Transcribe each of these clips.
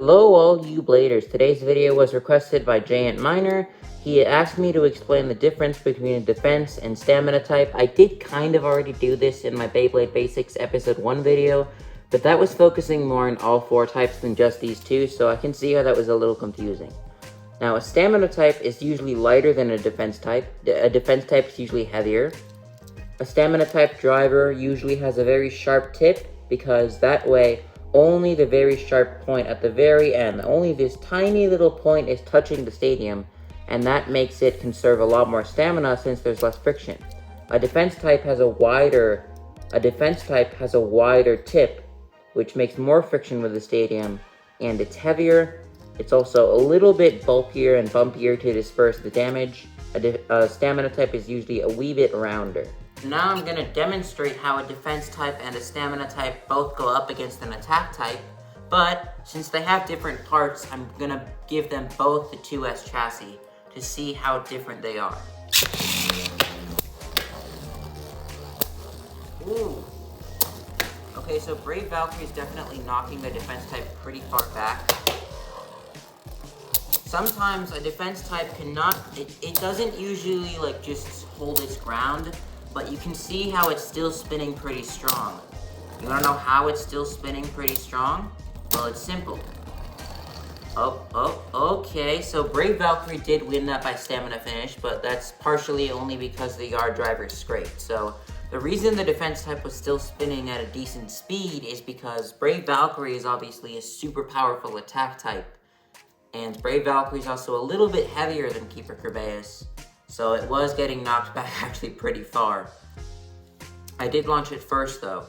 Hello all you bladers, today's video was requested by Jayantminer. He asked me to explain the difference between a defense and stamina type. I did kind of already do this in my Beyblade Basics episode 1 video, but that was focusing more on all 4 types than just these 2, so I can see how that was a little confusing. Now, a stamina type is usually lighter than a defense type. A defense type is usually heavier. A stamina type driver usually has a very sharp tip, because that way only the very sharp point at the very end, only this tiny little point is touching the stadium, and that makes it conserve a lot more stamina since there's less friction. A defense type has a wider tip, which makes more friction with the stadium, and it's heavier. It's also a little bit bulkier and bumpier to disperse the damage. A stamina type is usually a wee bit rounder. Now I'm going to demonstrate how a defense type and a stamina type both go up against an attack type, but since they have different parts, I'm going to give them both the 2S chassis to see how different they are. Ooh. Okay, so Brave Valkyrie is definitely knocking the defense type pretty far back. Sometimes a defense type cannot, it doesn't usually like just hold its ground, but you can see how it's still spinning pretty strong. You wanna know how it's still spinning pretty strong? Well, it's simple. Okay, so Brave Valkyrie did win that by stamina finish, but that's partially only because the yard driver scraped. So the reason the defense type was still spinning at a decent speed is because Brave Valkyrie is obviously a super powerful attack type. And Brave Valkyrie is also a little bit heavier than Keeper Kerbeus, so it was getting knocked back actually pretty far. I did launch it first though,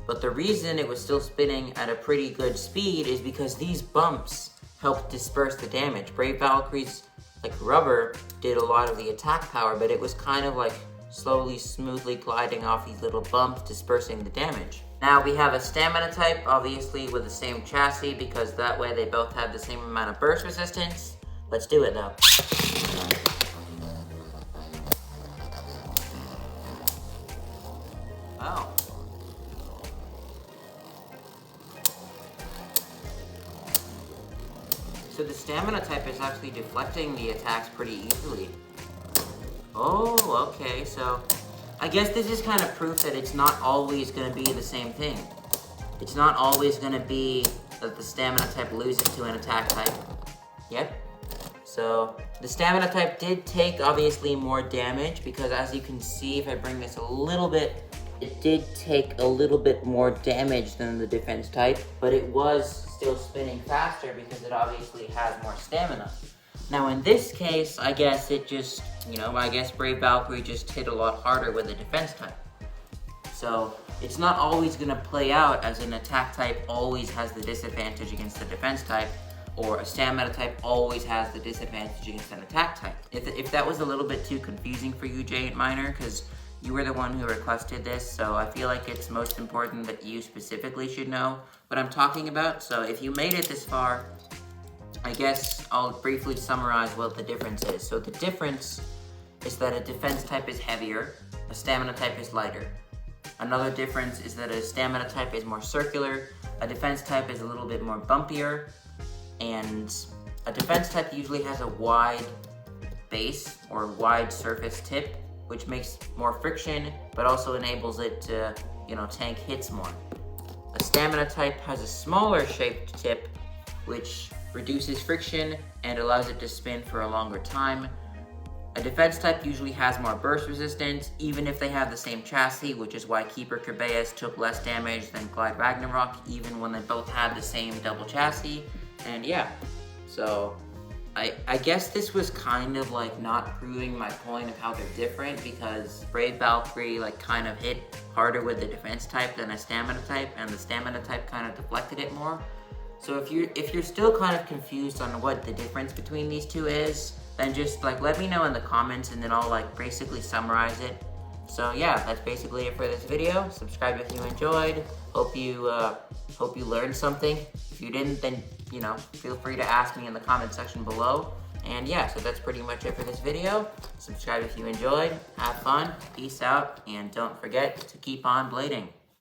but the reason it was still spinning at a pretty good speed is because these bumps helped disperse the damage. Brave Valkyrie's like rubber did a lot of the attack power, but it was kind of like slowly, smoothly gliding off these little bumps, dispersing the damage. Now we have a stamina type, obviously with the same chassis, because that way they both have the same amount of burst resistance. Let's do it though. Oh. So the stamina type is actually deflecting the attacks pretty easily. Oh, okay, so I guess this is kind of proof that it's not always going to be the same thing. It's not always going to be that the stamina type loses to an attack type. Yep. So the stamina type did take obviously more damage, because as you can see, if I bring this a little bit, it did take a little bit more damage than the defense type, but it was still spinning faster because it obviously has more stamina. Now in this case, I guess it just, I guess Brave Valkyrie just hit a lot harder with the defense type. So it's not always gonna play out as an attack type always has the disadvantage against the defense type, or a stamina type always has the disadvantage against an attack type. If that was a little bit too confusing for you, Jayantminer, because you were the one who requested this, so I feel like it's most important that you specifically should know what I'm talking about. So if you made it this far, I guess I'll briefly summarize what the difference is. So the difference is that a defense type is heavier, a stamina type is lighter. Another difference is that a stamina type is more circular, a defense type is a little bit more bumpier, and a defense type usually has a wide base or wide surface tip, which makes more friction, but also enables it to, tank hits more. A stamina type has a smaller shaped tip, which reduces friction and allows it to spin for a longer time. A defense type usually has more burst resistance, even if they have the same chassis, which is why Keeper Kerbeus took less damage than Glide Ragnarok, even when they both had the same double chassis. And yeah, so I guess this was kind of like not proving my point of how they're different, because Brave Valkyrie like kind of hit harder with the defense type than a stamina type, and the stamina type kind of deflected it more. So if you're still kind of confused on what the difference between these two is, then just like let me know in the comments, and then I'll like basically summarize it. So yeah, that's basically it for this video. Subscribe if you enjoyed. Hope you learned something. If you didn't, then feel free to ask me in the comment section below. And yeah, so that's pretty much it for this video. Subscribe if you enjoyed. Have fun. Peace out, and don't forget to keep on blading.